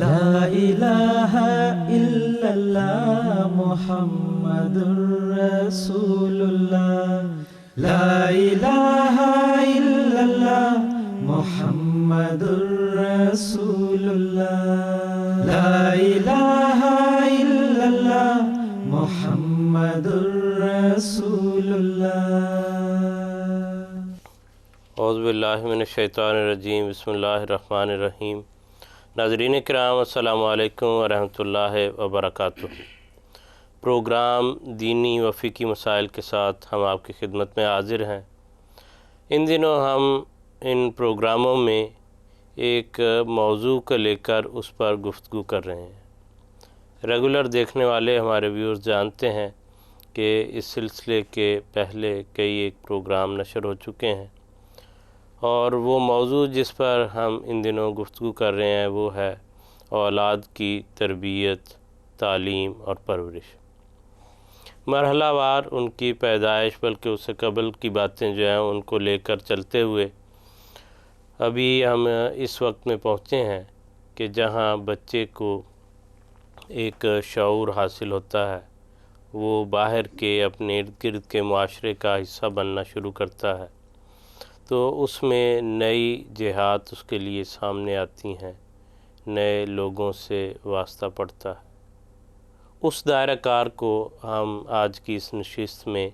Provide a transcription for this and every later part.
لا الہ الا اللہ محمد الرسول اللہ، لا الہ الا اللہ محمد الرسول اللہ، لا الہ الا اللہ محمد الرسول اللہ۔ اعوذ باللہ من الشیطان الرجیم، بسم اللہ الرحمن الرحیم۔ ناظرین کرام، السلام علیکم ورحمۃ اللہ وبرکاتہ۔ پروگرام دینی و فقہی مسائل کے ساتھ ہم آپ کی خدمت میں حاضر ہیں۔ ان دنوں ہم ان پروگراموں میں ایک موضوع کو لے کر اس پر گفتگو کر رہے ہیں۔ ریگولر دیکھنے والے ہمارے ویورز جانتے ہیں کہ اس سلسلے کے پہلے کئی ایک پروگرام نشر ہو چکے ہیں، اور وہ موضوع جس پر ہم ان دنوں گفتگو کر رہے ہیں وہ ہے اولاد کی تربیت، تعلیم اور پرورش۔ مرحلہ وار ان کی پیدائش بلکہ اس سے قبل کی باتیں جو ہیں ان کو لے کر چلتے ہوئے ابھی ہم اس وقت میں پہنچے ہیں کہ جہاں بچے کو ایک شعور حاصل ہوتا ہے، وہ باہر کے اپنے ارد گرد کے معاشرے کا حصہ بننا شروع کرتا ہے، تو اس میں نئی جہات اس کے لیے سامنے آتی ہیں، نئے لوگوں سے واسطہ پڑتا ہے۔ اس دائرہ کار کو ہم آج کی اس نشست میں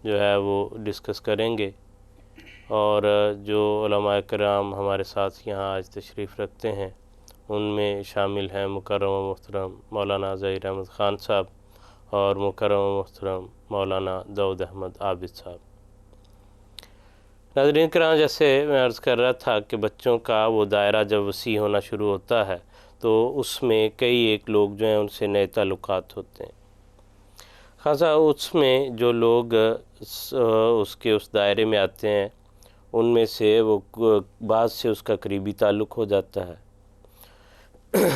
جو ہے وہ ڈسکس کریں گے، اور جو علماء کرام ہمارے ساتھ یہاں آج تشریف رکھتے ہیں ان میں شامل ہیں مکرم و محترم مولانا ظہیر احمد خان صاحب اور مکرم و محترم مولانا داؤد احمد عابد صاحب۔ ناظرین کرام، جیسے میں عرض کر رہا تھا کہ بچوں کا وہ دائرہ جب وسیع ہونا شروع ہوتا ہے تو اس میں کئی ایک لوگ جو ہیں ان سے نئے تعلقات ہوتے ہیں۔ خاصا اس میں جو لوگ اس کے اس دائرے میں آتے ہیں ان میں سے وہ بعض سے اس کا قریبی تعلق ہو جاتا ہے،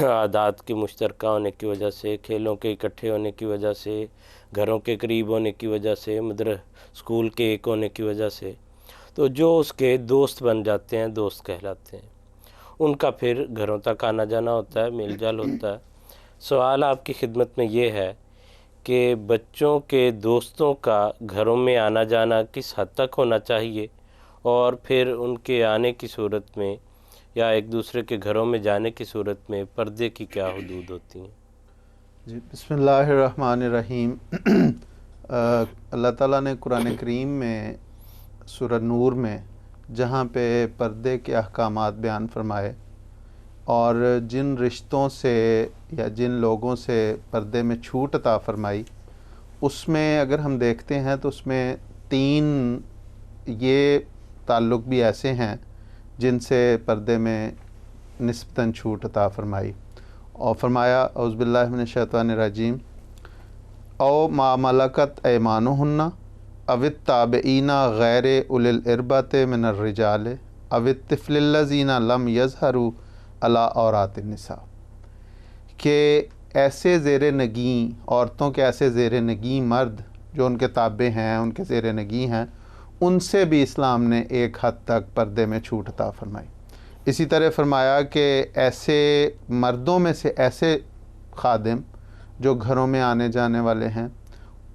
عادات کے مشترکہ ہونے کی وجہ سے، کھیلوں کے اکٹھے ہونے کی وجہ سے، گھروں کے قریب ہونے کی وجہ سے، اسکول کے ایک ہونے کی وجہ سے، تو جو اس کے دوست بن جاتے ہیں، دوست کہلاتے ہیں۔ ان کا پھر گھروں تک آنا جانا ہوتا ہے، میل جال ہوتا ہے۔ سوال آپ کی خدمت میں یہ ہے کہ بچوں کے دوستوں کا گھروں میں آنا جانا کس حد تک ہونا چاہیے، اور پھر ان کے آنے کی صورت میں یا ایک دوسرے کے گھروں میں جانے کی صورت میں پردے کی کیا حدود ہوتی ہیں؟ جی، بسم اللہ الرحمن الرحیم۔ اللہ تعالیٰ نے قرآن کریم میں سورہ نور میں جہاں پہ پردے کے احکامات بیان فرمائے اور جن رشتوں سے یا جن لوگوں سے پردے میں چھوٹ عطا فرمائی، اس میں اگر ہم دیکھتے ہیں تو اس میں 3 یہ تعلق بھی ایسے ہیں جن سے پردے میں نسبتاً چھوٹ عطا فرمائی، اور فرمایا اعوذ باللہ من الشیطان الرجیم او ما ملکت ایمانہن او التابعین غیر اولی الاربۃ من الرجال او الطفل الذین لم یظہروا علی عورات النساء، کہ ایسے زیر نگیں عورتوں کے ایسے زیر نگیں مرد جو ان کے تابع ہیں، ان کے زیر نگیں ہیں، ان سے بھی اسلام نے ایک حد تک پردے میں چھوٹ عطا فرمائی۔ اسی طرح فرمایا کہ ایسے مردوں میں سے ایسے خادم جو گھروں میں آنے جانے والے ہیں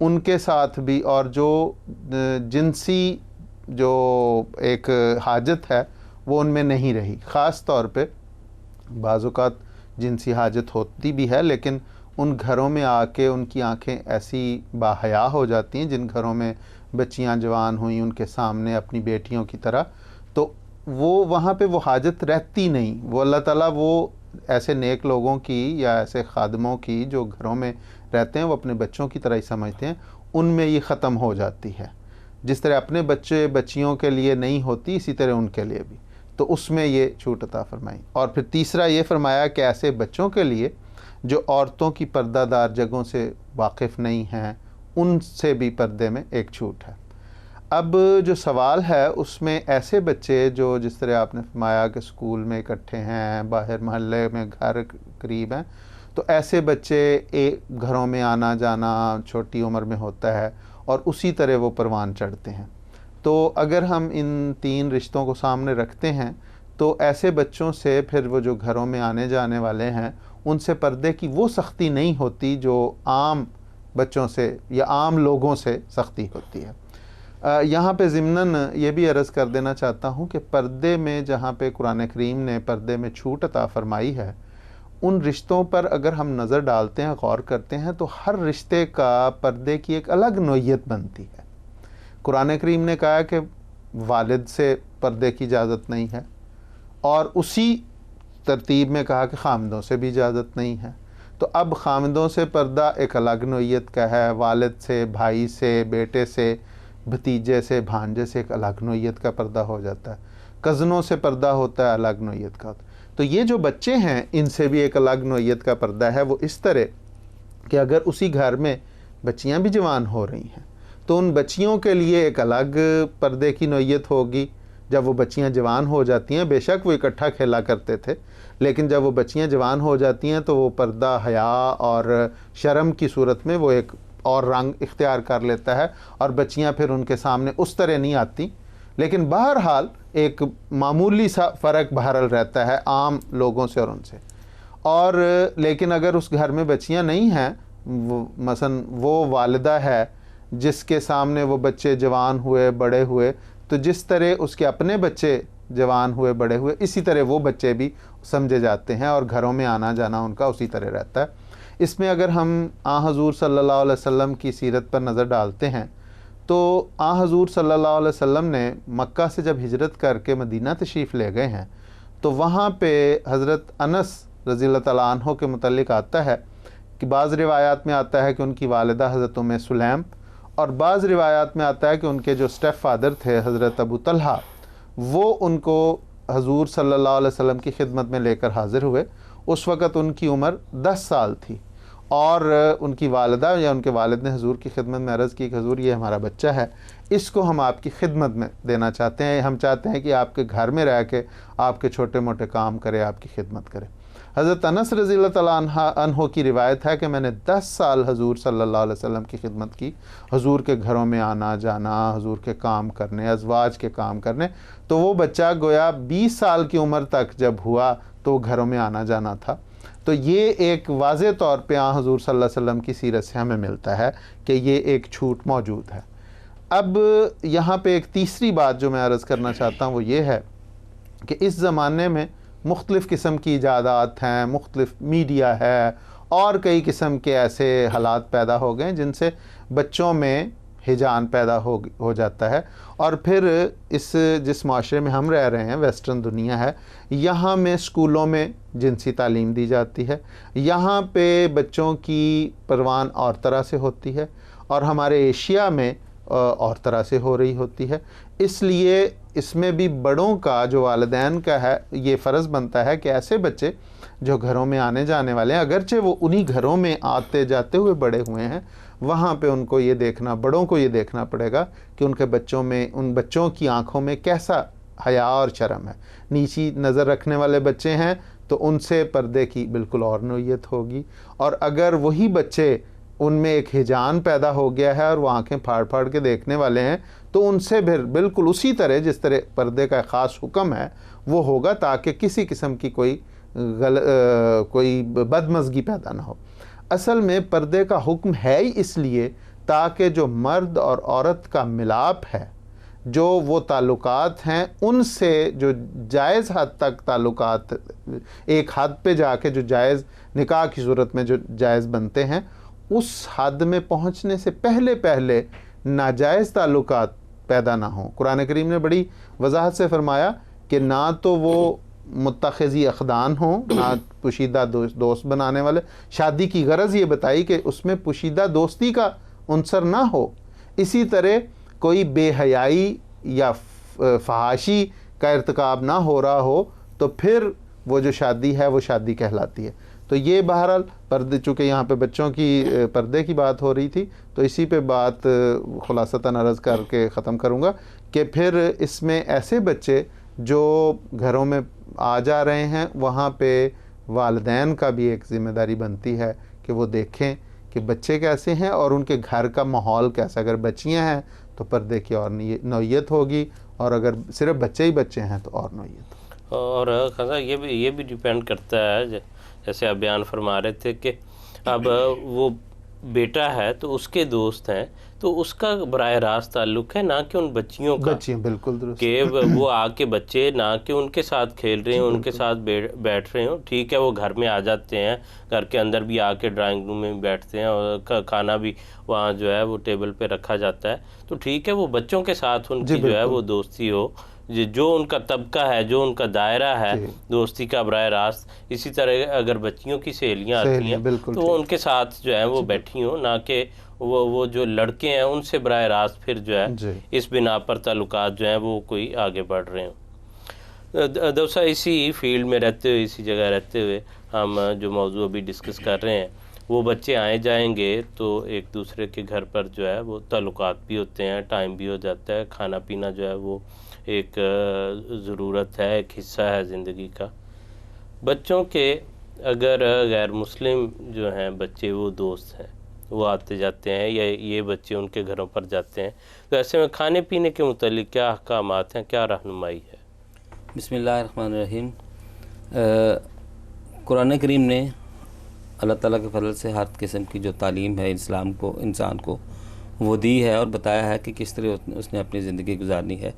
ان کے ساتھ بھی، اور جو جنسی جو ایک حاجت ہے وہ ان میں نہیں رہی۔ خاص طور پہ بعض اوقات جنسی حاجت ہوتی بھی ہے، لیکن ان گھروں میں آ کے ان کی آنکھیں ایسی باحیا ہو جاتی ہیں جن گھروں میں بچیاں جوان ہوئیں ان کے سامنے اپنی بیٹیوں کی طرح، تو وہ وہاں پہ وہ حاجت رہتی نہیں۔ وہ اللہ تعالیٰ وہ ایسے نیک لوگوں کی یا ایسے خادموں کی جو گھروں میں رہتے ہیں وہ اپنے بچوں کی طرح ہی سمجھتے ہیں، ان میں یہ ختم ہو جاتی ہے۔ جس طرح اپنے بچے بچیوں کے لیے نہیں ہوتی، اسی طرح ان کے لیے بھی، تو اس میں یہ چھوٹ عطا فرمائی۔ اور پھر تیسرا یہ فرمایا کہ ایسے بچوں کے لیے جو عورتوں کی پردہ دار جگہوں سے واقف نہیں ہیں ان سے بھی پردے میں ایک چھوٹ ہے۔ اب جو سوال ہے اس میں ایسے بچے جو جس طرح آپ نے فرمایا کہ اسکول میں اکٹھے ہیں، باہر محلے میں گھر قریب ہیں، تو ایسے بچے ایک گھروں میں آنا جانا چھوٹی عمر میں ہوتا ہے اور اسی طرح وہ پروان چڑھتے ہیں۔ تو اگر ہم ان 3 رشتوں کو سامنے رکھتے ہیں تو ایسے بچوں سے پھر وہ جو گھروں میں آنے جانے والے ہیں ان سے پردے کی وہ سختی نہیں ہوتی جو عام بچوں سے یا عام لوگوں سے سختی ہوتی ہے۔ یہاں پہ ضمناً یہ بھی عرض کر دینا چاہتا ہوں کہ پردے میں جہاں پہ قرآن کریم نے پردے میں چھوٹ عطا فرمائی ہے، ان رشتوں پر اگر ہم نظر ڈالتے ہیں، غور کرتے ہیں، تو ہر رشتے کا پردے کی ایک الگ نوعیت بنتی ہے۔ قرآن کریم نے کہا کہ والد سے پردے کی اجازت نہیں ہے، اور اسی ترتیب میں کہا کہ خامندوں سے بھی اجازت نہیں ہے۔ تو اب خامندوں سے پردہ ایک الگ نوعیت کا ہے، والد سے، بھائی سے، بیٹے سے، بھتیجے سے، بھانجے سے ایک الگ نوعیت کا پردہ ہو جاتا ہے، کزنوں سے پردہ ہوتا ہے، الگ نوعیت کا ہوتا ہے۔ تو یہ جو بچے ہیں ان سے بھی ایک الگ نوعیت کا پردہ ہے، وہ اس طرح کہ اگر اسی گھر میں بچیاں بھی جوان ہو رہی ہیں تو ان بچیوں کے لیے ایک الگ پردے کی نوعیت ہوگی۔ جب وہ بچیاں جوان ہو جاتی ہیں، بے شک وہ اکٹھا کھیلا کرتے تھے، لیکن جب وہ بچیاں جوان ہو جاتی ہیں تو وہ پردہ حیا اور شرم کی صورت میں وہ ایک اور رنگ اختیار کر لیتا ہے، اور بچیاں پھر ان کے سامنے اس طرح نہیں آتی، لیکن بہرحال ایک معمولی سا فرق بہرحال رہتا ہے عام لوگوں سے اور ان سے۔ اور لیکن اگر اس گھر میں بچیاں نہیں ہیں، مثلا وہ والدہ ہے جس کے سامنے وہ بچے جوان ہوئے، بڑے ہوئے، تو جس طرح اس کے اپنے بچے جوان ہوئے، بڑے ہوئے، اسی طرح وہ بچے بھی سمجھے جاتے ہیں اور گھروں میں آنا جانا ان کا اسی طرح رہتا ہے۔ اس میں اگر ہم حضور صلی اللہ علیہ وسلم کی سیرت پر نظر ڈالتے ہیں تو حضور صلی اللہ علیہ وسلم نے مکہ سے جب ہجرت کر کے مدینہ تشریف لے گئے ہیں تو وہاں پہ حضرت انس رضی اللہ تعالیٰ عنہ کے متعلق آتا ہے کہ بعض روایات میں آتا ہے کہ ان کی والدہ حضرت ام سلیم، اور بعض روایات میں آتا ہے کہ ان کے جو اسٹیپ فادر تھے حضرت ابو طلحہ، وہ ان کو حضور صلی اللہ علیہ وسلم کی خدمت میں لے کر حاضر ہوئے۔ اس وقت ان کی عمر 10 سال تھی، اور ان کی والدہ یا ان کے والد نے حضور کی خدمت میں عرض کی کہ حضور یہ ہمارا بچہ ہے، اس کو ہم آپ کی خدمت میں دینا چاہتے ہیں، ہم چاہتے ہیں کہ آپ کے گھر میں رہ کے آپ کے چھوٹے موٹے کام کرے، آپ کی خدمت کرے۔ حضرت انس رضی اللہ تعالیٰ عنہ کی روایت ہے کہ میں نے 10 سال حضور صلی اللہ علیہ وسلم کی خدمت کی، حضور کے گھروں میں آنا جانا، حضور کے کام کرنے، ازواج کے کام کرنے۔ تو وہ بچہ گویا 20 سال کی عمر تک جب ہوا تو گھروں میں آنا جانا تھا۔ تو یہ ایک واضح طور پہ حضور صلی اللہ علیہ وسلم کی سیرت سے ہمیں ملتا ہے کہ یہ ایک چھوٹ موجود ہے۔ اب یہاں پہ ایک تیسری بات جو میں عرض کرنا چاہتا ہوں وہ یہ ہے کہ اس زمانے میں مختلف قسم کی ایجادات ہیں، مختلف میڈیا ہے، اور کئی قسم کے ایسے حالات پیدا ہو گئے جن سے بچوں میں ہجان پیدا ہو جاتا ہے، اور پھر اس جس معاشرے میں ہم رہ رہے ہیں، ویسٹرن دنیا ہے، یہاں میں اسکولوں میں جنسی تعلیم دی جاتی ہے، یہاں پہ بچوں کی پروان اور طرح سے ہوتی ہے، اور ہمارے ایشیا میں اور طرح سے ہو رہی ہوتی ہے۔ اس لیے اس میں بھی بڑوں کا جو والدین کا ہے یہ فرض بنتا ہے کہ ایسے بچے جو گھروں میں آنے جانے والے ہیں، اگرچہ وہ انہی گھروں میں آتے جاتے ہوئے بڑے ہوئے ہیں، وہاں پہ ان کو یہ دیکھنا، بڑوں کو یہ دیکھنا پڑے گا کہ ان کے بچوں میں، ان بچوں کی آنکھوں میں کیسا حیا اور شرم ہے۔ نیچی نظر رکھنے والے بچے ہیں تو ان سے پردے کی بالکل اور نوعیت ہوگی، اور اگر وہی بچے ان میں ایک ہجان پیدا ہو گیا ہے اور وہ آنکھیں پھاڑ پھاڑ کے دیکھنے والے ہیں تو ان سے پھر بالکل اسی طرح جس طرح پردے کا خاص حکم ہے وہ ہوگا، تاکہ کسی قسم کی کوئی بدمزگی پیدا نہ ہو۔ اصل میں پردے کا حکم ہے ہی اس لیے تاکہ جو مرد اور عورت کا ملاپ ہے، جو وہ تعلقات ہیں، ان سے جو جائز حد تک تعلقات، ایک حد پہ جا کے جو جائز نکاح کی صورت میں جو جائز بنتے ہیں، اس حد میں پہنچنے سے پہلے ناجائز تعلقات پیدا نہ ہوں۔ قرآن کریم نے بڑی وضاحت سے فرمایا کہ نہ تو وہ متخذی اخدان ہوں، نہ پوشیدہ دوست بنانے والے۔ شادی کی غرض یہ بتائی کہ اس میں پوشیدہ دوستی کا عنصر نہ ہو، اسی طرح کوئی بے حیائی یا فحاشی کا ارتکاب نہ ہو رہا ہو، تو پھر وہ جو شادی ہے وہ شادی کہلاتی ہے۔ تو یہ بہرحال پردے، چونکہ یہاں پہ بچوں کی پردے کی بات ہو رہی تھی تو اسی پہ بات خلاصتاً عرض کر کے ختم کروں گا کہ پھر اس میں ایسے بچے جو گھروں میں آ جا رہے ہیں، وہاں پہ والدین کا بھی ایک ذمہ داری بنتی ہے کہ وہ دیکھیں کہ بچے کیسے ہیں اور ان کے گھر کا ماحول کیسا۔ اگر بچیاں ہیں تو پردے کی اور نوعیت ہوگی، اور اگر صرف بچے ہی بچے ہیں تو اور نوعیت ہوگی۔ اور خاصا یہ بھی ڈیپینڈ کرتا ہے، جیسے آپ بیان فرما رہے تھے کہ اب وہ بیٹا ہے تو اس کے دوست ہیں، تو اس کا براہ راست تعلق ہے، نہ کہ ان بچیوں کا، بچیاں بالکل درست، کہ وہ آ کے بچے نہ کہ ان کے ساتھ کھیل رہے ہیں، ان کے ساتھ بیٹھ رہے ہوں. ٹھیک ہے وہ گھر میں آ جاتے ہیں، گھر کے اندر بھی آ کے ڈرائنگ روم میں بھی بیٹھتے ہیں، اور کھانا بھی وہاں جو ہے وہ ٹیبل پہ رکھا جاتا ہے، تو ٹھیک ہے وہ بچوں کے ساتھ ان کی جو ہے وہ دوستی ہو، جو ان کا طبقہ ہے، جو ان کا دائرہ ہے دوستی کا براہ راست. اسی طرح اگر بچیوں کی سہیلیاں آتی ہیں تو وہ ان کے ساتھ جو ہے وہ بیٹھی ہوں، نہ کہ وہ جو لڑکے ہیں ان سے براہ راست پھر جو ہے اس بنا پر تعلقات جو ہیں وہ کوئی آگے بڑھ رہے ہوں. دوسرا اسی فیلڈ میں رہتے ہوئے، اسی جگہ رہتے ہوئے ہم جو موضوع ابھی ڈسکس کر رہے ہیں، وہ بچے آئے جائیں گے تو ایک دوسرے کے گھر پر جو ہے وہ تعلقات بھی ہوتے ہیں، ٹائم بھی ہو جاتا ہے، کھانا پینا جو ہے وہ ایک ضرورت ہے، ایک حصہ ہے زندگی کا. بچوں کے اگر غیر مسلم جو ہیں بچے وہ دوست ہیں، وہ آتے جاتے ہیں، یا یہ بچے ان کے گھروں پر جاتے ہیں، تو ایسے میں کھانے پینے کے متعلق کیا احکامات ہیں، کیا رہنمائی ہے؟ بسم اللہ الرحمن الرحیم. قرآن کریم نے اللہ تعالیٰ کے فضل سے ہر قسم کی جو تعلیم ہے اسلام کو، انسان کو وہ دی ہے، اور بتایا ہے کہ کس طرح اس نے اپنی زندگی گزارنی ہے.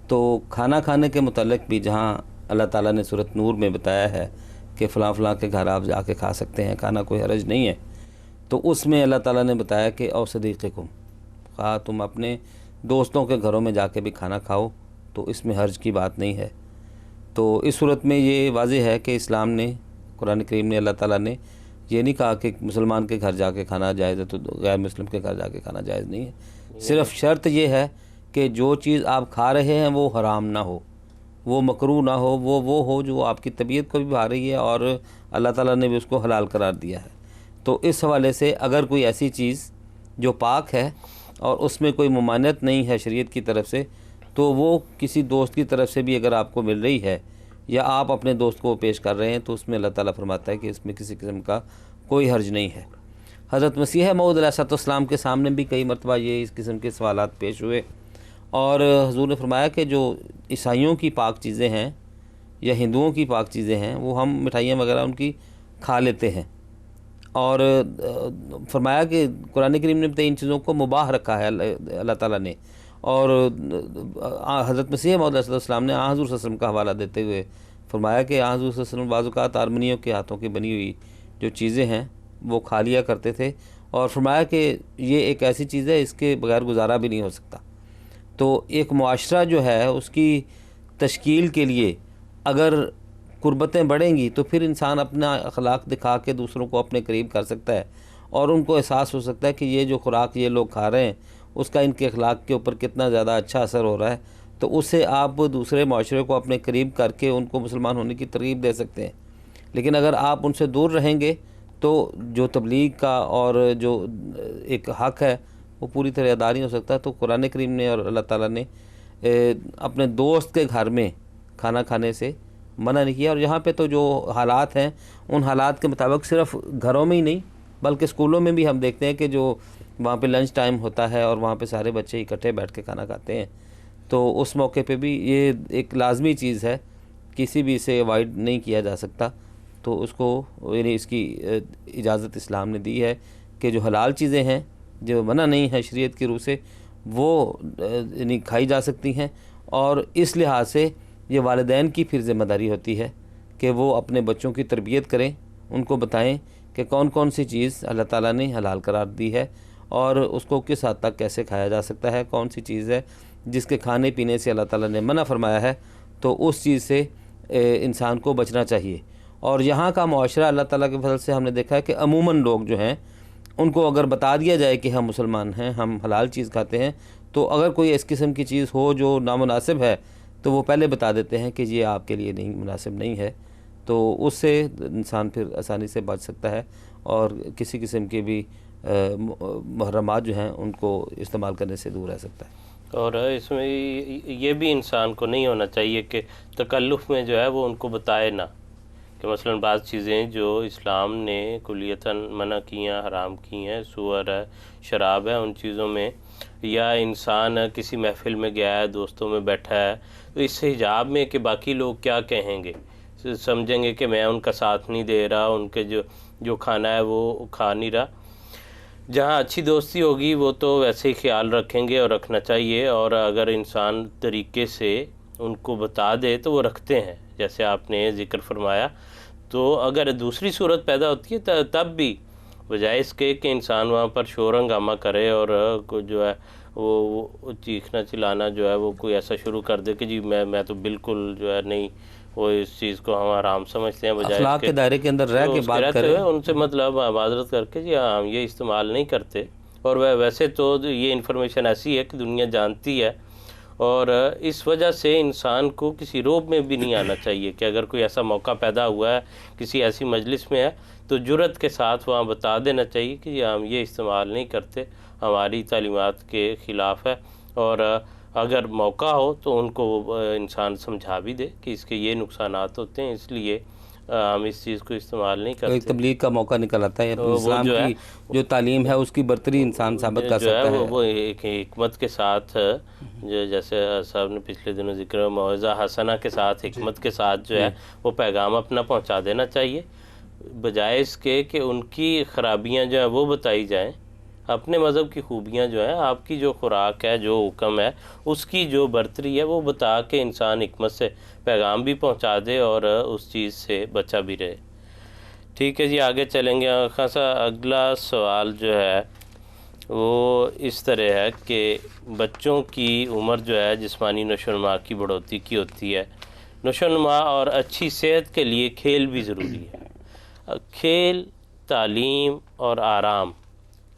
تو کھانا کھانے کے متعلق بھی جہاں اللہ تعالیٰ نے سورۃ نور میں بتایا ہے کہ فلاں فلاں کے گھر آپ جا کے کھا سکتے ہیں، کھانا کوئی حرج نہیں ہے، تو اس میں اللہ تعالیٰ نے بتایا کہ او صدیقکم، خواہ تم اپنے دوستوں کے گھروں میں جا کے بھی کھانا کھاؤ تو اس میں حرج کی بات نہیں ہے. تو اس صورت میں یہ واضح ہے کہ اسلام نے، قرآن کریم نے، اللہ تعالیٰ نے یہ نہیں کہا کہ مسلمان کے گھر جا کے کھانا جائز ہے تو غیر مسلم کے گھر جا کے کھانا جائز نہیں ہے. صرف شرط یہ ہے کہ جو چیز آپ کھا رہے ہیں وہ حرام نہ ہو، وہ مکروہ نہ ہو، وہ ہو جو آپ کی طبیعت کو بھی بھا رہی ہے اور اللہ تعالیٰ نے بھی اس کو حلال قرار دیا ہے. تو اس حوالے سے اگر کوئی ایسی چیز جو پاک ہے اور اس میں کوئی ممانعت نہیں ہے شریعت کی طرف سے، تو وہ کسی دوست کی طرف سے بھی اگر آپ کو مل رہی ہے یا آپ اپنے دوست کو پیش کر رہے ہیں تو اس میں اللہ تعالیٰ فرماتا ہے کہ اس میں کسی قسم کا کوئی حرج نہیں ہے. حضرت مسیح موعود علیہ السلام کے سامنے بھی کئی مرتبہ یہ اس قسم کے سوالات پیش ہوئے، اور حضور نے فرمایا کہ جو عیسائیوں کی پاک چیزیں ہیں یا ہندوؤں کی پاک چیزیں ہیں وہ ہم مٹھائیاں وغیرہ ان کی کھا لیتے ہیں، اور فرمایا کہ قرآن کریم نے ان چیزوں کو مباح رکھا ہے اللہ تعالیٰ نے. اور حضرت مسیح موعود علیہ السلام نے حضور صلی اللہ علیہ وسلم کا حوالہ دیتے ہوئے فرمایا کہ حضور صلی اللہ علیہ وسلم بعض اوقات آرمنیوں کے ہاتھوں کی بنی ہوئی جو چیزیں ہیں وہ کھا لیا کرتے تھے، اور فرمایا کہ یہ ایک ایسی چیز ہے اس کے بغیر گزارا بھی نہیں ہو سکتا. تو ایک معاشرہ جو ہے اس کی تشکیل کے لیے اگر قربتیں بڑھیں گی تو پھر انسان اپنا اخلاق دکھا کے دوسروں کو اپنے قریب کر سکتا ہے، اور ان کو احساس ہو سکتا ہے کہ یہ جو خوراک یہ لوگ کھا رہے ہیں اس کا ان کے اخلاق کے اوپر کتنا زیادہ اچھا اثر ہو رہا ہے. تو اس سے آپ دوسرے معاشرے کو اپنے قریب کر کے ان کو مسلمان ہونے کی ترغیب دے سکتے ہیں. لیکن اگر آپ ان سے دور رہیں گے تو جو تبلیغ کا اور جو ایک حق ہے وہ پوری طرح ادا نہیں ہو سکتا. تو قرآن کریم نے اور اللہ تعالیٰ نے اپنے دوست کے گھر میں کھانا کھانے سے منع نہیں کیا. اور یہاں پہ تو جو حالات ہیں ان حالات کے مطابق صرف گھروں میں ہی نہیں بلکہ اسکولوں میں بھی ہم دیکھتے ہیں کہ جو وہاں پہ لنچ ٹائم ہوتا ہے اور وہاں پہ سارے بچے اکٹھے بیٹھ کے کھانا کھاتے ہیں، تو اس موقع پہ بھی یہ ایک لازمی چیز ہے، کسی بھی اسے اوائڈ نہیں کیا جا سکتا. تو اس کو یعنی اس کی اجازت اسلام نے دی ہے کہ جو حلال چیزیں ہیں جو منع نہیں ہیں شریعت کی روح سے وہ یعنی کھائی جا سکتی ہیں. اور اس لحاظ سے یہ والدین کی پھر ذمہ داری ہوتی ہے کہ وہ اپنے بچوں کی تربیت کریں، ان کو بتائیں کہ کون کون سی چیز اللہ تعالیٰ نے حلال قرار دی ہے اور اس کو کس حد تک کیسے کھایا جا سکتا ہے، کون سی چیز ہے جس کے کھانے پینے سے اللہ تعالیٰ نے منع فرمایا ہے، تو اس چیز سے انسان کو بچنا چاہیے. اور یہاں کا معاشرہ اللہ تعالیٰ کے فضل سے ہم نے دیکھا ہے کہ عموماً لوگ جو ہیں ان کو اگر بتا دیا جائے کہ ہم مسلمان ہیں، ہم حلال چیز کھاتے ہیں، تو اگر کوئی اس قسم کی چیز ہو جو نامناسب ہے تو وہ پہلے بتا دیتے ہیں کہ یہ آپ کے لیے نہیں مناسب نہیں ہے. تو اس سے انسان پھر آسانی سے بچ سکتا ہے اور کسی قسم کے بھی محرمات جو ہیں ان کو استعمال کرنے سے دور رہ سکتا ہے. اور اس میں یہ بھی انسان کو نہیں ہونا چاہیے کہ تکلف میں جو ہے وہ ان کو بتائے نہ، کہ مثلاً بعض چیزیں جو اسلام نے کلیتاً منع کی ہیں، حرام کی ہیں، سور ہے، شراب ہے، ان چیزوں میں، یا انسان کسی محفل میں گیا ہے، دوستوں میں بیٹھا ہے، تو اس حجاب میں کہ باقی لوگ کیا کہیں گے، سمجھیں گے کہ میں ان کا ساتھ نہیں دے رہا، ان کے جو کھانا ہے وہ کھا نہیں رہا۔ جہاں اچھی دوستی ہوگی وہ تو ویسے ہی خیال رکھیں گے اور رکھنا چاہیے، اور اگر انسان طریقے سے ان کو بتا دے تو وہ رکھتے ہیں، جیسے آپ نے ذکر فرمایا۔ تو اگر دوسری صورت پیدا ہوتی ہے تب بھی بجائے اس کے کہ انسان وہاں پر شور ہنگامہ کرے اور جو ہے وہ چیخنا چلانا جو ہے وہ کوئی ایسا شروع کر دے کہ جی میں تو بالکل جو ہے نہیں، وہ اس چیز کو ہم حرام سمجھتے ہیں، بجائے اخلاق کے دائرے کے اندر رہ کے بات کرے، ان سے مطلب معذرت کر کے جی ہم یہ استعمال نہیں کرتے۔ اور ویسے تو یہ انفارمیشن ایسی ہے کہ دنیا جانتی ہے، اور اس وجہ سے انسان کو کسی روب میں بھی نہیں آنا چاہیے کہ اگر کوئی ایسا موقع پیدا ہوا ہے، کسی ایسی مجلس میں ہے، تو جرأت کے ساتھ وہاں بتا دینا چاہیے کہ جی ہم یہ استعمال نہیں کرتے، ہماری تعلیمات کے خلاف ہے، اور اگر موقع ہو تو ان کو انسان سمجھا بھی دے کہ اس کے یہ نقصانات ہوتے ہیں، اس لیے ہم اس چیز کو استعمال نہیں کرتے۔ ایک تبلیغ کا موقع نکل آتا ہے، اسلام کی جو تعلیم ہے اس کی برتری انسان ثابت کر سکتا ہے، وہ ایک حکمت کے ساتھ، جو جیسے صاحب نے پچھلے دنوں ذکر موعظہ حسنہ کے ساتھ، حکمت کے ساتھ جو ہے وہ پیغام اپنا پہنچا دینا چاہیے، بجائے اس کے کہ ان کی خرابیاں جو ہیں وہ بتائی جائیں۔ اپنے مذہب کی خوبیاں جو ہیں، آپ کی جو خوراک ہے، جو حکم ہے، اس کی جو برتری ہے وہ بتا کے انسان حکمت سے پیغام بھی پہنچا دے اور اس چیز سے بچا بھی رہے۔ ٹھیک ہے جی، آگے چلیں گے۔ خاصا اگلا سوال جو ہے وہ اس طرح ہے کہ بچوں کی عمر جو ہے جسمانی نشو و نما کی بڑھوتی کی ہوتی ہے، نشو و نما اور اچھی صحت کے لیے کھیل بھی ضروری ہے۔ کھیل، تعلیم اور آرام،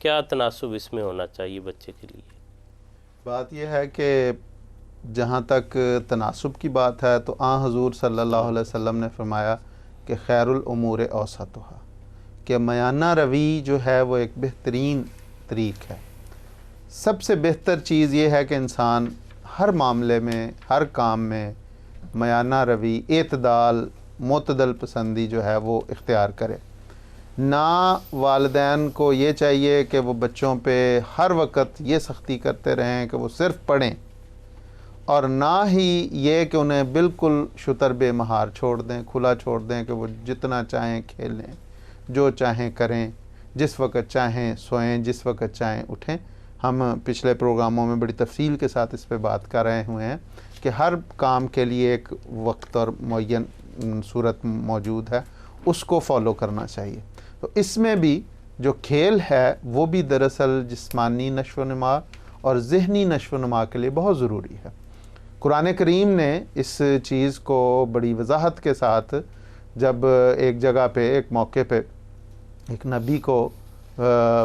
کیا تناسب اس میں ہونا چاہیے بچے کے لیے؟ بات یہ ہے کہ جہاں تک تناسب کی بات ہے تو حضور صلی اللہ علیہ وسلم نے فرمایا کہ خیر الامور اوسطھا، کہ میانہ روی جو ہے وہ ایک بہترین طریق ہے۔ سب سے بہتر چیز یہ ہے کہ انسان ہر معاملے میں، ہر کام میں میانہ روی، اعتدال، معتدل پسندی جو ہے وہ اختیار کرے۔ نہ والدین کو یہ چاہیے کہ وہ بچوں پہ ہر وقت یہ سختی کرتے رہیں کہ وہ صرف پڑھیں، اور نہ ہی یہ کہ انہیں بالکل شتر بے مہار چھوڑ دیں، کھلا چھوڑ دیں کہ وہ جتنا چاہیں کھیلیں، جو چاہیں کریں، جس وقت چاہیں سوئیں، جس وقت چاہیں اٹھیں۔ ہم پچھلے پروگراموں میں بڑی تفصیل کے ساتھ اس پہ بات کر رہے ہوئے ہیں کہ ہر کام کے لیے ایک وقت اور معین صورت موجود ہے، اس کو فالو کرنا چاہیے۔ تو اس میں بھی جو کھیل ہے وہ بھی دراصل جسمانی نشو و نما اور ذہنی نشو و نما کے لیے بہت ضروری ہے۔ قرآن کریم نے اس چیز کو بڑی وضاحت کے ساتھ، جب ایک جگہ پہ، ایک موقع پہ ایک نبی کو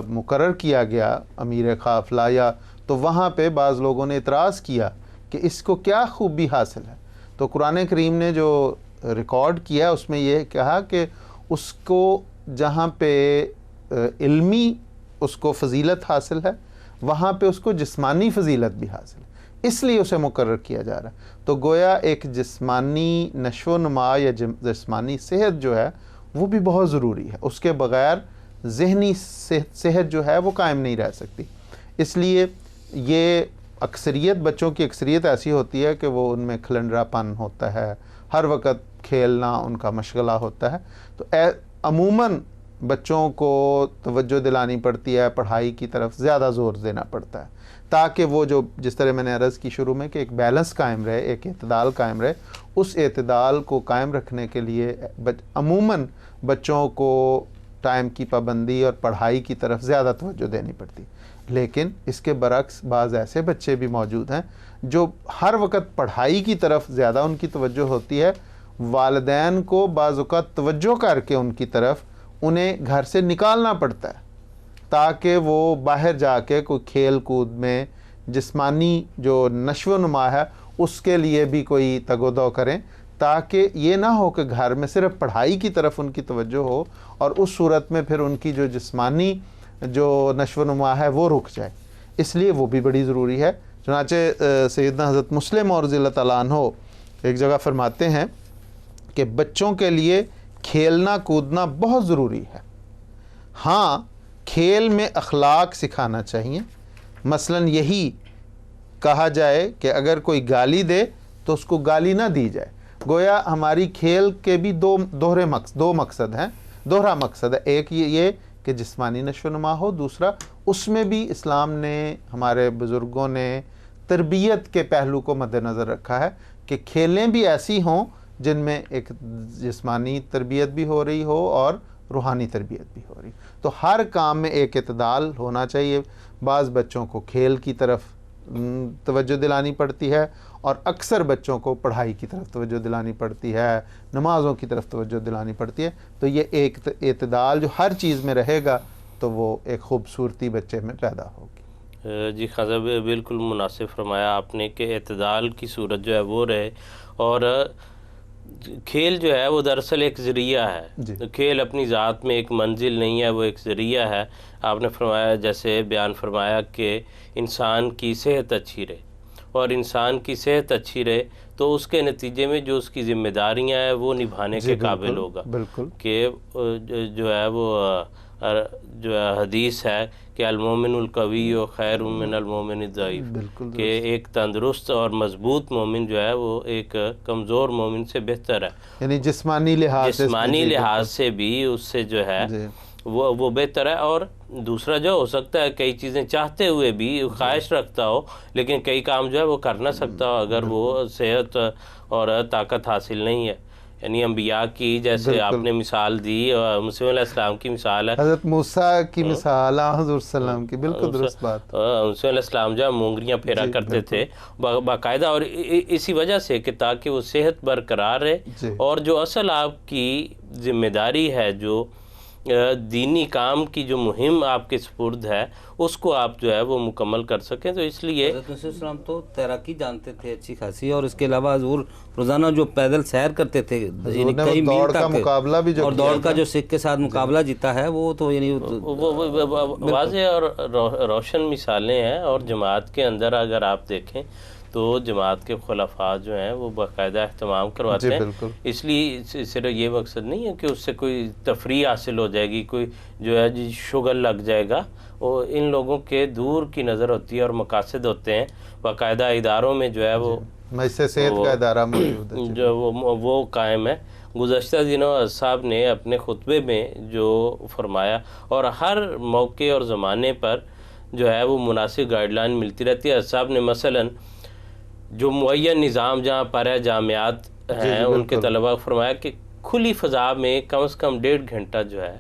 مقرر کیا گیا امیر قافلہ، یا تو وہاں پہ بعض لوگوں نے اعتراض کیا کہ اس کو کیا خوبی حاصل ہے، تو قرآن کریم نے جو ریکارڈ کیا اس میں یہ کہا کہ اس کو جہاں پہ علمی اس کو فضیلت حاصل ہے، وہاں پہ اس کو جسمانی فضیلت بھی حاصل ہے، اس لیے اسے مقرر کیا جا رہا ہے۔ تو گویا ایک جسمانی نشو و نما یا جسمانی صحت جو ہے وہ بھی بہت ضروری ہے، اس کے بغیر ذہنی صحت جو ہے وہ قائم نہیں رہ سکتی۔ اس لیے یہ اکثریت، بچوں کی اکثریت ایسی ہوتی ہے کہ وہ ان میں کھلنڈرا پن ہوتا ہے، ہر وقت کھیلنا ان کا مشغلہ ہوتا ہے، تو عموماً بچوں کو توجہ دلانی پڑتی ہے، پڑھائی کی طرف زیادہ زور دینا پڑتا ہے، تاکہ وہ جو جس طرح میں نے عرض کی شروع میں کہ ایک بیلنس قائم رہے، ایک اعتدال قائم رہے، اس اعتدال کو قائم رکھنے کے لیے عموماً بچوں کو ٹائم کی پابندی اور پڑھائی کی طرف زیادہ توجہ دینی پڑتی۔ لیکن اس کے برعکس بعض ایسے بچے بھی موجود ہیں جو ہر وقت پڑھائی کی طرف زیادہ ان کی توجہ ہوتی ہے، والدین کو بعض اوقات توجہ کر کے ان کی طرف انہیں گھر سے نکالنا پڑتا ہے تاکہ وہ باہر جا کے کوئی کھیل کود میں، جسمانی جو نشو و نما ہے اس کے لیے بھی کوئی تگ و دو کریں، تاکہ یہ نہ ہو کہ گھر میں صرف پڑھائی کی طرف ان کی توجہ ہو اور اس صورت میں پھر ان کی جو جسمانی جو نشو و نما ہے وہ رک جائے۔ اس لیے وہ بھی بڑی ضروری ہے۔ چنانچہ سیدنا حضرت مسلم رضی اللہ تعالیٰ عنہ ایک جگہ فرماتے ہیں کہ بچوں کے لیے کھیلنا کودنا بہت ضروری ہے. ہاں کھیل میں اخلاق سکھانا چاہیے. مثلاً یہی کہا جائے کہ اگر کوئی گالی دے تو اس کو گالی نہ دی جائے. گویا ہماری کھیل کے بھی دو مقصد ہیں, دوہرا مقصد ہے. ایک یہ کہ جسمانی نشو و نما ہو, دوسرا اس میں بھی اسلام نے, ہمارے بزرگوں نے تربیت کے پہلو کو مد نظر رکھا ہے کہ کھیلیں بھی ایسی ہوں جن میں ایک جسمانی تربیت بھی ہو رہی ہو اور روحانی تربیت بھی ہو رہی. تو ہر کام میں ایک اعتدال ہونا چاہیے. بعض بچوں کو کھیل کی طرف توجہ دلانی پڑتی ہے اور اکثر بچوں کو پڑھائی کی طرف توجہ دلانی پڑتی ہے, نمازوں کی طرف توجہ دلانی پڑتی ہے. تو یہ ایک اعتدال جو ہر چیز میں رہے گا تو وہ ایک خوبصورتی بچے میں پیدا ہوگی. جی خان صاحب بالکل مناسب فرمایا آپ نے کہ اعتدال کی صورت جو ہے وہ رہے. اور کھیل جو ہے وہ دراصل ایک ذریعہ ہے. جی. کھیل اپنی ذات میں ایک منزل نہیں ہے, وہ ایک ذریعہ ہے. آپ نے فرمایا, جیسے بیان فرمایا کہ انسان کی صحت اچھی رہے, اور انسان کی صحت اچھی رہے تو اس کے نتیجے میں جو اس کی ذمہ داریاں ہیں وہ نبھانے کے قابل ہوگا. بالکل کہ جو ہے وہ جو ہے حدیث ہے کہ المومن القوی و خیر من المومن الضعیف, کہ ایک تندرست اور مضبوط مومن جو ہے وہ ایک کمزور مومن سے بہتر ہے. یعنی جسمانی لحاظ سے بھی اس سے جو ہے وہ بہتر ہے. اور دوسرا جو ہو سکتا ہے کئی چیزیں چاہتے ہوئے بھی خواہش رکھتا ہو لیکن کئی کام جو ہے وہ کر نہ سکتا ہو اگر وہ صحت اور طاقت حاصل نہیں ہے. یعنی انبیاء کی جیسے آپ نے مثال دی, موسیٰ علیہ السلام کی مثال ہے, حضرت موسیٰ کی مثال, حضور صلی اللہ علیہ وسلم کی, بالکل درست بات. موسیٰ علیہ السلام جو ہے مونگریاں پھیرا کرتے تھے باقاعدہ, اور اسی وجہ سے کہ تاکہ وہ صحت برقرار رہے. اور جو اصل آپ کی ذمہ داری ہے, جو دینی کام کی جو مہم آپ کے سپرد ہے, اس کو آپ جو ہے وہ مکمل کر سکیں. تو اس لیے حضرت علیہ السلام تو تیراکی جانتے تھے اچھی خاصی, اور اس کے علاوہ حضور روزانہ جو پیدل سیر کرتے تھے, یعنی کئی میل تک, مقابلہ بھی اور دوڑ کا جو سکھ کے ساتھ مقابلہ جیتا ہے وہ تو یعنی واضح اور روشن مثالیں ہیں. اور جماعت کے اندر اگر آپ دیکھیں تو جماعت کے خلفاء جو ہیں وہ باقاعدہ اہتمام کرواتے ہیں. اس لیے صرف یہ مقصد نہیں ہے کہ اس سے کوئی تفریح حاصل ہو جائے گی, کوئی جو ہے جی شغل لگ جائے گا. وہ ان لوگوں کے دور کی نظر ہوتی ہے اور مقاصد ہوتے ہیں. باقاعدہ اداروں میں جو ہے وہ صحت کا ادارہ موجود ہے جو وہ قائم ہے. گزشتہ دنوں صاحب نے اپنے خطبے میں جو فرمایا, اور ہر موقع اور زمانے پر جو ہے وہ مناسب گائیڈ لائن ملتی رہتی ہے. صاحب نے مثلاً جو معین نظام جہاں پر ہے جامعات ہیں ان کے طلباء کو فرمایا کہ کھلی فضا میں کم از کم 1.5 گھنٹہ جو ہے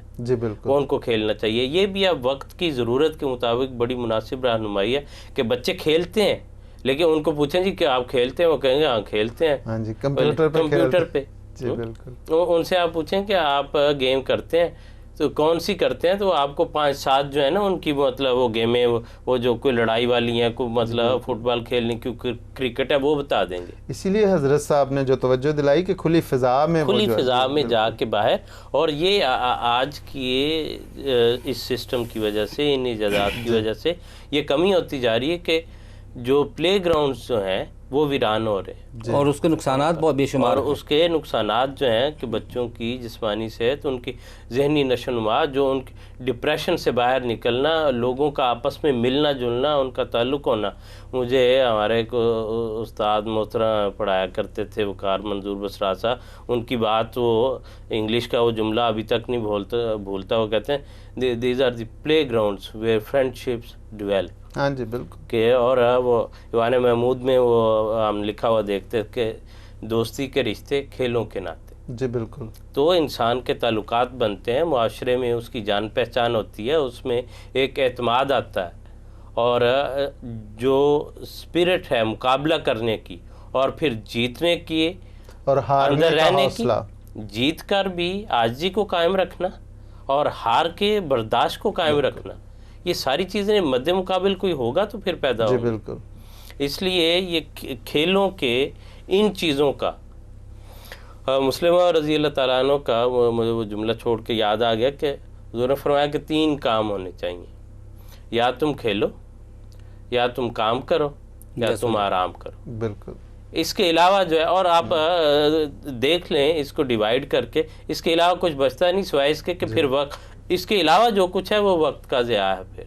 وہ ان کو کھیلنا چاہیے. یہ بھی اب وقت کی ضرورت کے مطابق بڑی مناسب رہنمائی ہے کہ بچے کھیلتے ہیں, لیکن ان کو پوچھیں جی کہ آپ کھیلتے ہیں, وہ کہیں گے ہاں کھیلتے ہیں کمپیوٹر پہ. ان سے آپ پوچھیں کہ آپ گیم کرتے ہیں تو کون سی کرتے ہیں, تو آپ کو 5-7 جو ہے نا ان کی مطلب وہ گیمیں, وہ جو کوئی لڑائی والی ہیں, کوئی مطلب فٹ بال کھیلنے کی, کرکٹ ہے, وہ بتا دیں گے. اسی لیے حضرت صاحب نے جو توجہ دلائی کہ کھلی فضا میں جا کے باہر. اور یہ آج کی اس سسٹم کی وجہ سے, ان ایجادات کی وجہ سے یہ کمی ہوتی جا رہی ہے کہ جو پلے گراؤنڈز جو ہیں وہ ویران ہو رہے ہیں, اور اس کے نقصانات بہت بے شمار, اور اس کے نقصانات جو ہیں کہ بچوں کی جسمانی صحت, ان کی ذہنی نشو و نما, جو ان کی ڈپریشن سے باہر نکلنا, لوگوں کا آپس میں ملنا جلنا, ان کا تعلق ہونا. مجھے ہمارے ایک استاد محترم پڑھایا کرتے تھے وقار منظور بسرا صاحب, ان کی بات, وہ انگلش کا وہ جملہ ابھی تک نہیں بھولتا. وہ کہتے ہیں these are the playgrounds where friendships develop. ہاں جی بالکل. کہ اور وہ ایوان محمود میں وہ ہم لکھا ہوا دیکھتے کہ دوستی کے رشتے کھیلوں کے ناطے. جی بالکل. تو انسان کے تعلقات بنتے ہیں, معاشرے میں اس کی جان پہچان ہوتی ہے, اس میں ایک اعتماد آتا ہے, اور جو اسپرٹ ہے مقابلہ کرنے کی اور پھر جیتنے کی اور اندر رہنے کی, جیت کر بھی عاجزی کو قائم رکھنا اور ہار کے برداشت کو قائم رکھنا, یہ ساری چیزیں مد مقابل کوئی ہوگا تو پھر پیدا ہوگا. بالکل. اس لیے یہ کھیلوں کے ان چیزوں کا, مسلمہ رضی اللہ تعالیٰ عنہ کا مجھے وہ جملہ چھوڑ کے یاد آ گیا کہ حضور نے فرمایا کہ 3 کام ہونے چاہیے, یا تم کھیلو, یا تم کام کرو, یا تم آرام کرو. بالکل. اس کے علاوہ جو ہے، اور آپ دیکھ لیں اس کو ڈیوائیڈ کر کے، اس کے علاوہ کچھ بچتا نہیں سوائے اس کے کہ پھر وقت، اس کے علاوہ جو کچھ ہے وہ وقت کا ضیاع ہے. پھر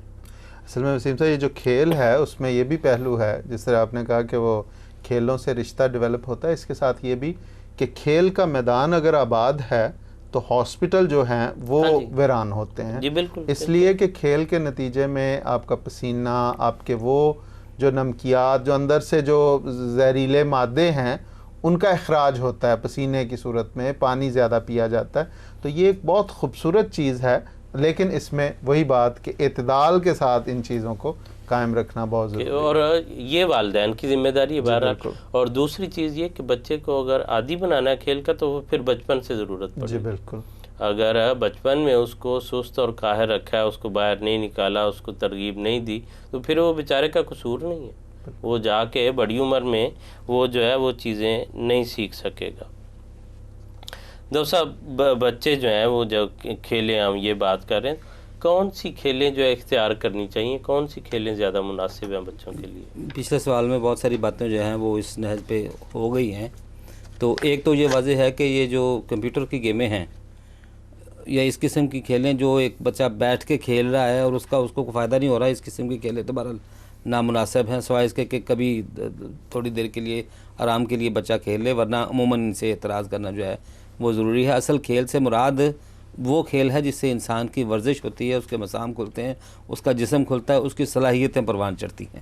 اصل میں وسیم صاحب یہ جو کھیل ہے اس میں یہ بھی پہلو ہے، جس طرح آپ نے کہا کہ وہ کھیلوں سے رشتہ ڈیولپ ہوتا ہے، اس کے ساتھ یہ بھی کہ کھیل کا میدان اگر آباد ہے تو ہاسپٹل جو ہیں وہ ویران ہوتے ہیں. جی بالکل، اس لیے کہ کھیل کے نتیجے میں آپ کا پسینہ، آپ کے وہ جو نمکیات جو اندر سے جو زہریلے مادے ہیں ان کا اخراج ہوتا ہے پسینے کی صورت میں، پانی زیادہ پیا جاتا ہے. تو یہ ایک بہت خوبصورت چیز ہے، لیکن اس میں وہی بات کہ اعتدال کے ساتھ ان چیزوں کو قائم رکھنا بہت ضروری ہے، اور یہ والدین کی ذمہ داری ہے بہرحال. اور دوسری چیز یہ کہ بچے کو اگر عادی بنانا ہے کھیل کا تو وہ پھر بچپن سے ضرورت پڑے. جی بالکل. اگر بچپن میں اس کو سست اور قاہر رکھا ہے، اس کو باہر نہیں نکالا، اس کو ترغیب نہیں دی، تو پھر وہ بیچارے کا قصور نہیں ہے. وہ جا کے بڑی عمر میں وہ جو ہے وہ چیزیں نہیں سیکھ سکے گا. دوست صاحب، بچے جو ہیں وہ جو کھیلیں، ہم یہ بات کر رہے ہیں، کون سی کھیلیں جو اختیار کرنی چاہیے، کون سی کھیلیں زیادہ مناسب ہیں بچوں کے لیے؟ پچھلے سوال میں بہت ساری باتیں جو ہیں وہ اس نہج پہ ہو گئی ہیں. تو ایک تو یہ واضح ہے کہ یہ جو کمپیوٹر کی گیمیں ہیں یا اس قسم کی کھیلیں جو ایک بچہ بیٹھ کے کھیل رہا ہے اور اس کو کوئی فائدہ نہیں ہو رہا ہے، اس قسم کی کھیلیں تو بہرحال نامناسب ہیں، سوائے اس کے کہ کبھی تھوڑی دیر کے لیے آرام کے لیے بچہ کھیل لے، ورنہ عموماً ان سے اعتراض کرنا جو ہے وہ ضروری ہے. اصل کھیل سے مراد وہ کھیل ہے جس سے انسان کی ورزش ہوتی ہے، اس کے مسام کھلتے ہیں، اس کا جسم کھلتا ہے، اس کی صلاحیتیں پروان چڑھتی ہیں.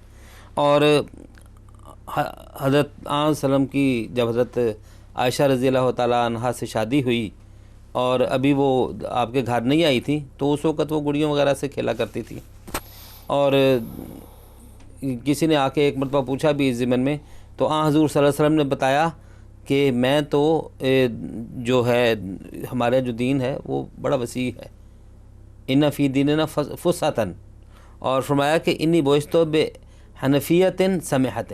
اور حضرت آن وسلم کی جب حضرت عائشہ رضی اللہ تعالیٰ عنہا سے شادی ہوئی اور ابھی وہ آپ کے گھر نہیں آئی تھی، تو اس وقت وہ گڑیوں وغیرہ سے کھیلا کرتی تھی. اور کسی نے آ کے ایک مرتبہ پوچھا بھی اس ضمن میں، تو حضور صلی اللہ علیہ وسلم نے بتایا کہ میں تو جو ہے ہمارا جو دین ہے وہ بڑا وسیع ہے، ان فی دیننا فسحۃ، اور فرمایا کہ انی بعثت بحنفیۃ سمحۃ،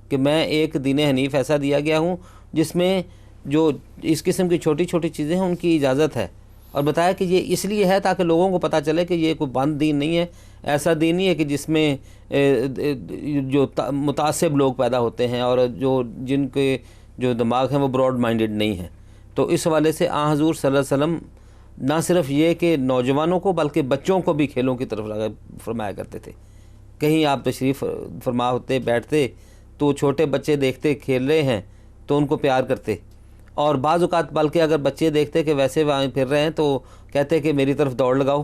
کہ میں ایک دین حنیف ایسا دیا گیا ہوں جس میں جو اس قسم کی چھوٹی چھوٹی چیزیں ہیں ان کی اجازت ہے. اور بتایا کہ یہ اس لیے ہے تاکہ لوگوں کو پتہ چلے کہ یہ کوئی بند دین نہیں ہے، ایسا دین نہیں ہے کہ جس میں جو متعصب لوگ پیدا ہوتے ہیں اور جن کے جو دماغ ہیں وہ براڈ مائنڈڈ نہیں ہیں. تو اس حوالے سے حضور صلی اللہ علیہ وسلم نہ صرف یہ کہ نوجوانوں کو بلکہ بچوں کو بھی کھیلوں کی طرف فرمایا کرتے تھے. کہیں آپ تشریف فرما ہوتے بیٹھتے تو چھوٹے بچے دیکھتے کھیل رہے ہیں تو ان کو پیار کرتے، اور بعض اوقات بلکہ اگر بچے دیکھتے کہ ویسے وہاں پھر رہے ہیں تو کہتے کہ میری طرف دوڑ لگاؤ،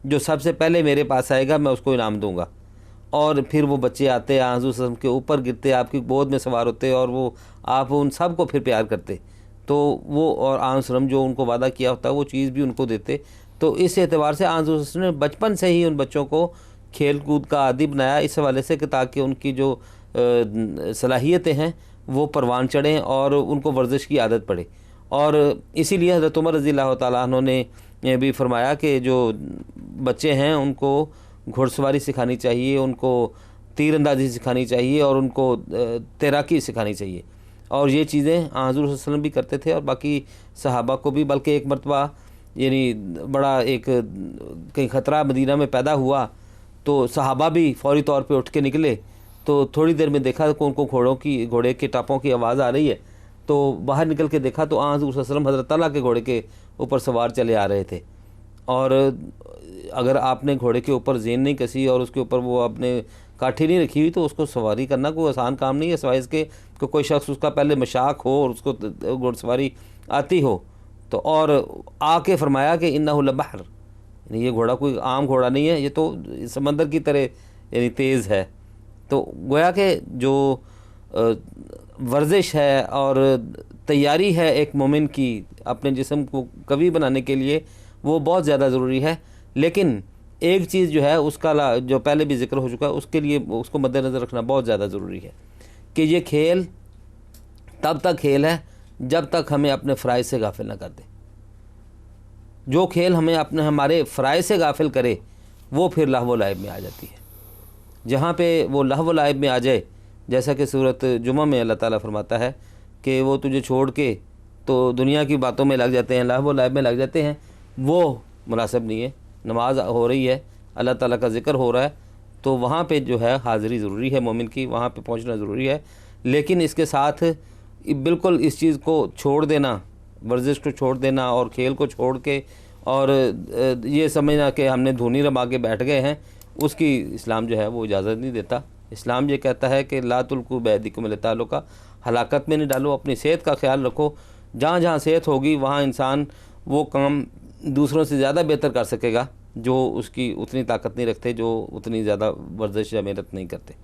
جو سب سے پہلے میرے پاس آئے گا میں اس کو انعام دوں گا. اور پھر وہ بچے آتے حضور صلی اللہ علیہ وسلم کے اوپر گرتے، آپ کی گود میں سوار ہوتے، اور وہ آپ ان سب کو پھر پیار کرتے. تو وہ اور حضور صلی اللہ علیہ وسلم جو ان کو وعدہ کیا ہوتا ہے وہ چیز بھی ان کو دیتے. تو اس اعتبار سے حضور صلی اللہ علیہ وسلم نے بچپن سے ہی ان بچوں کو کھیل کود کا عادی بنایا، اس حوالے سے کہ تاکہ ان کی جو صلاحیتیں ہیں وہ پروان چڑھیں اور ان کو ورزش کی عادت پڑے. اور اسی لیے حضرت عمر رضی اللہ تعالیٰ عنہ نے یہ بھی فرمایا کہ جو بچے ہیں ان کو گھوڑ سواری سکھانی چاہیے، ان کو تیر اندازی سکھانی چاہیے، اور ان کو تیراکی سکھانی چاہیے. اور یہ چیزیں حضور صلی اللہ علیہ وسلم بھی کرتے تھے اور باقی صحابہ کو بھی. بلکہ ایک مرتبہ یعنی بڑا ایک کہیں خطرہ مدینہ میں پیدا ہوا تو صحابہ بھی فوری طور پہ اٹھ کے نکلے. تو تھوڑی دیر میں دیکھا کہ ان کو گھوڑے کے ٹاپوں کی آواز آ رہی ہے، تو باہر نکل کے دیکھا تو حضور صلی اللہ علیہ وسلم حضرت طلحہ کے گھوڑے کے اوپر سوار چلے آ رہے تھے. اور اگر آپ نے گھوڑے کے اوپر زین نہیں کسی اور اس کے اوپر وہ آپ نے کاٹھی نہیں رکھی ہوئی تو اس کو سواری کرنا کوئی آسان کام نہیں ہے، سوائے اس کے کہ کوئی شخص اس کا پہلے مشاق ہو اور اس کو گھوڑ سواری آتی ہو. تو اور آ کے فرمایا کہ انہ لبحر، یعنی یہ گھوڑا کوئی عام گھوڑا نہیں ہے، یہ تو سمندر کی طرح یعنی تیز ہے. تو گویا کہ جو ورزش ہے اور تیاری ہے ایک مومن کی اپنے جسم کو قوی بنانے کے لیے وہ بہت زیادہ ضروری ہے. لیکن ایک چیز جو ہے اس کا جو پہلے بھی ذکر ہو چکا ہے، اس کے لیے اس کو مد نظر رکھنا بہت زیادہ ضروری ہے کہ یہ کھیل تب تک کھیل ہے جب تک ہمیں اپنے فرائض سے غافل نہ کر دے. جو کھیل ہمارے فرائض سے غافل کرے وہ پھر لہو و لعب میں آ جاتی ہے. جہاں پہ وہ لہو و لعب میں آ جائے، جیسا کہ سورۃ جمعہ میں اللہ تعالیٰ فرماتا ہے کہ وہ تجھے چھوڑ کے تو دنیا کی باتوں میں لگ جاتے ہیں، لہو و لعب میں لگ جاتے ہیں، وہ مناسب نہیں ہے. نماز ہو رہی ہے، اللہ تعالیٰ کا ذکر ہو رہا ہے، تو وہاں پہ جو ہے حاضری ضروری ہے مومن کی، وہاں پہ پہنچنا ضروری ہے. لیکن اس کے ساتھ بالکل اس چیز کو چھوڑ دینا، ورزش کو چھوڑ دینا اور کھیل کو چھوڑ کے اور یہ سمجھنا کہ ہم نے دھونی رما کے بیٹھ گئے ہیں، اس کی اسلام جو ہے وہ اجازت نہیں دیتا۔ اسلام یہ کہتا ہے کہ لا تلقوا بایدیکم الی التہلکہ، ہلاکت میں نہیں ڈالو، اپنی صحت کا خیال رکھو۔ جہاں جہاں صحت ہوگی وہاں انسان وہ کام دوسروں سے زیادہ بہتر کر سکے گا جو اس کی اتنی طاقت نہیں رکھتے، جو اتنی زیادہ ورزش یا محنت نہیں کرتے۔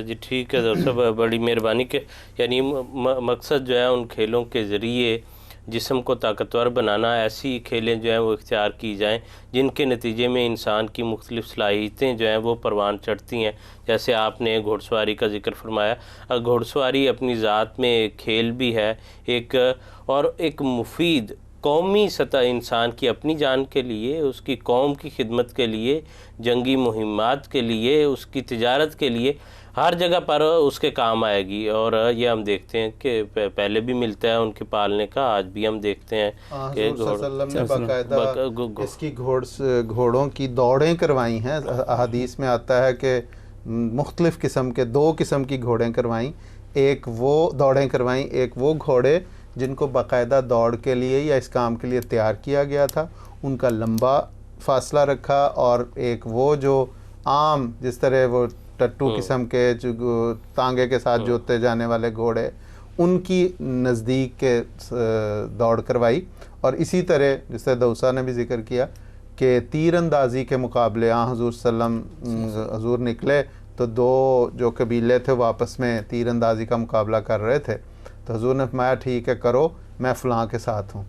جی ٹھیک ہے ڈاکٹر صاحب، بڑی مہربانی کہ یعنی مقصد جو ہے ان کھیلوں کے ذریعے جسم کو طاقتور بنانا، ایسی کھیلیں جو ہیں وہ اختیار کی جائیں جن کے نتیجے میں انسان کی مختلف صلاحیتیں جو ہیں وہ پروان چڑھتی ہیں۔ جیسے آپ نے گھوڑ سواری کا ذکر فرمایا، گھوڑ سواری اپنی ذات میں ایک کھیل بھی ہے، ایک مفید قومی سطح انسان کی اپنی جان کے لیے، اس کی قوم کی خدمت کے لیے، جنگی مہمات کے لیے، اس کی تجارت کے لیے، ہر جگہ پر اس کے کام آئے گی۔ اور یہ ہم دیکھتے ہیں کہ پہلے بھی ملتا ہے ان کے پالنے کا، آج بھی ہم دیکھتے ہیں کہ حضور صلی اللہ علیہ وسلم نے باقاعدہ اس کی گھوڑوں کی دوڑیں کروائی ہیں۔ احادیث میں آتا ہے کہ مختلف قسم کے 2 قسم کی گھوڑیں کروائیں، ایک وہ دوڑیں کروائیں، ایک وہ گھوڑے جن کو باقاعدہ دوڑ کے لیے یا اس کام کے لیے تیار کیا گیا تھا، ان کا لمبا فاصلہ رکھا، اور ایک وہ جو عام جس طرح وہ ٹٹو قسم کے جو تانگے کے ساتھ جوتے جانے والے گھوڑے، ان کی نزدیک کے دوڑ کروائی۔ اور اسی طرح جس طرح دوسا نے بھی ذکر کیا کہ تیر اندازی کے مقابلے حضور صلی اللہ علیہ وسلم حضور نکلے تو 2 جو قبیلے تھے وہ آپس میں تیر اندازی کا مقابلہ کر رہے تھے، تو حضور نے فرمایا ٹھیک ہے کرو، میں فلاں کے ساتھ ہوں۔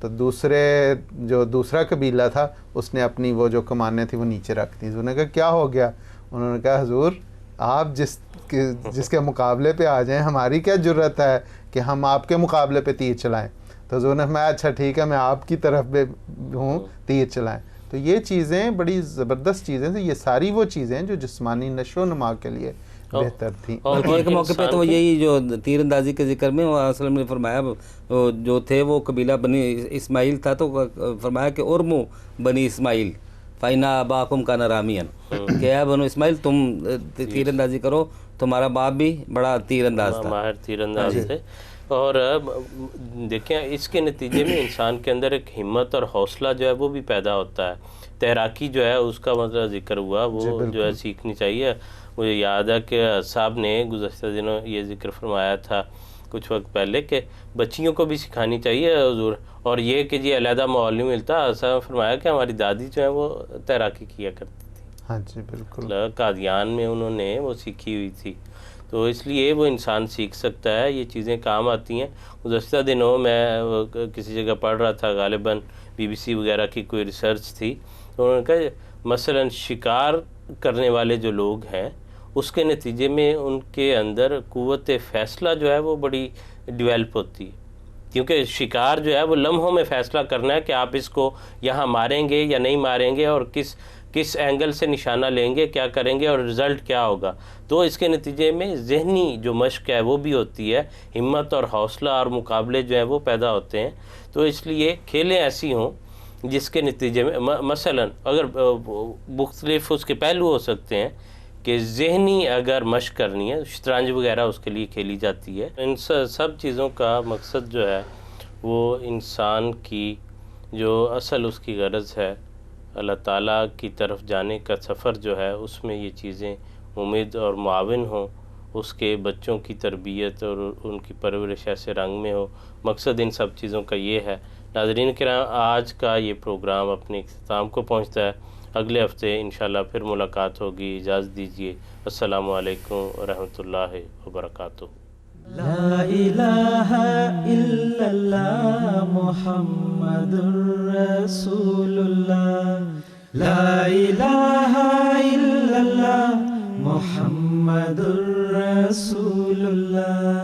تو دوسرا قبیلہ تھا اس نے اپنی وہ جو کمانیں تھیں وہ نیچے رکھ دی۔ حضور نے کہا کیا ہو گیا؟ انہوں نے کہا حضور آپ جس کے مقابلے پہ آ جائیں، ہماری کیا جرت ہے کہ ہم آپ کے مقابلے پہ تیر چلائیں؟ تو حضور نے فرمایا اچھا ٹھیک ہے، میں آپ کی طرف پہ ہوں، تیر چلائیں۔ تو یہ چیزیں بڑی زبردست چیزیں تھیں، یہ ساری وہ چیزیں جو جسمانی نشو و نما کے لیے بہتر تھیں۔ اور ایک موقع پہ تو وہ یہی جو تیر اندازی کے ذکر میں وسلم نے فرمایا جو تھے وہ قبیلہ بنی اسماعیل تھا، تو فرمایا کہ ارمو بنی اسماعیل فَإِنَّ أَبَاكُمْ كَانَ رَامِيًا، کہ اے بنو اسماعیل تم تیر اندازی کرو، تمہارا باپ بھی بڑا تیر انداز تھا، ماہر تیر انداز تھے۔ اور دیکھیں اس کے نتیجے میں انسان کے اندر ایک ہمت اور حوصلہ جو ہے وہ بھی پیدا ہوتا ہے۔ تیراکی جو ہے اس کا مطلب ذکر ہوا، وہ جو ہے سیکھنی چاہیے۔ مجھے یاد ہے کہ صاحب نے گزشتہ دنوں یہ ذکر فرمایا تھا کچھ وقت پہلے کہ بچیوں کو بھی سکھانی چاہیے حضور، اور یہ کہ جی علیحدہ ماحول نہیں ملتا۔ صاحب فرمایا کہ ہماری دادی جو ہے وہ تیراکی کیا کرتی تھی، ہاں جی بالکل، قادیان میں انہوں نے وہ سیکھی ہوئی تھی، تو اس لیے وہ انسان سیکھ سکتا ہے، یہ چیزیں کام آتی ہیں۔ گزشتہ دنوں میں کسی جگہ پڑھ رہا تھا، غالباً BBC وغیرہ کی کوئی ریسرچ تھی، تو انہوں نے کہا مثلاً شکار کرنے والے جو لوگ ہیں اس کے نتیجے میں ان کے اندر قوت فیصلہ جو ہے وہ بڑی ڈیولپ ہوتی ہے، کیونکہ شکار جو ہے وہ لمحوں میں فیصلہ کرنا ہے کہ آپ اس کو یہاں ماریں گے یا نہیں ماریں گے، اور کس اینگل سے نشانہ لیں گے، کیا کریں گے، اور رزلٹ کیا ہوگا۔ تو اس کے نتیجے میں ذہنی جو مشق ہے وہ بھی ہوتی ہے، ہمت اور حوصلہ اور مقابلے جو ہیں وہ پیدا ہوتے ہیں۔ تو اس لیے کھیلیں ایسی ہوں جس کے نتیجے میں مثلاً اگر مختلف اس کے پہلو ہو سکتے ہیں کہ ذہنی اگر مشق کرنی ہے، شطرنج وغیرہ اس کے لیے کھیلی جاتی ہے۔ ان سب چیزوں کا مقصد جو ہے وہ انسان کی جو اصل اس کی غرض ہے اللہ تعالیٰ کی طرف جانے کا سفر جو ہے، اس میں یہ چیزیں ممد اور معاون ہوں، اس کے بچوں کی تربیت اور ان کی پرورش ایسے رنگ میں ہو۔ مقصد ان سب چیزوں کا یہ ہے۔ ناظرین کرام، آج کا یہ پروگرام اپنے اختتام کو پہنچتا ہے۔ اگلے ہفتے انشاءاللہ پھر ملاقات ہوگی۔ اجازت دیجیے، السلام علیکم ورحمۃ اللہ وبرکاتہ۔ لا الہ الا اللہ محمد رسول اللہ، لا الہ الا اللہ محمد رسول اللہ۔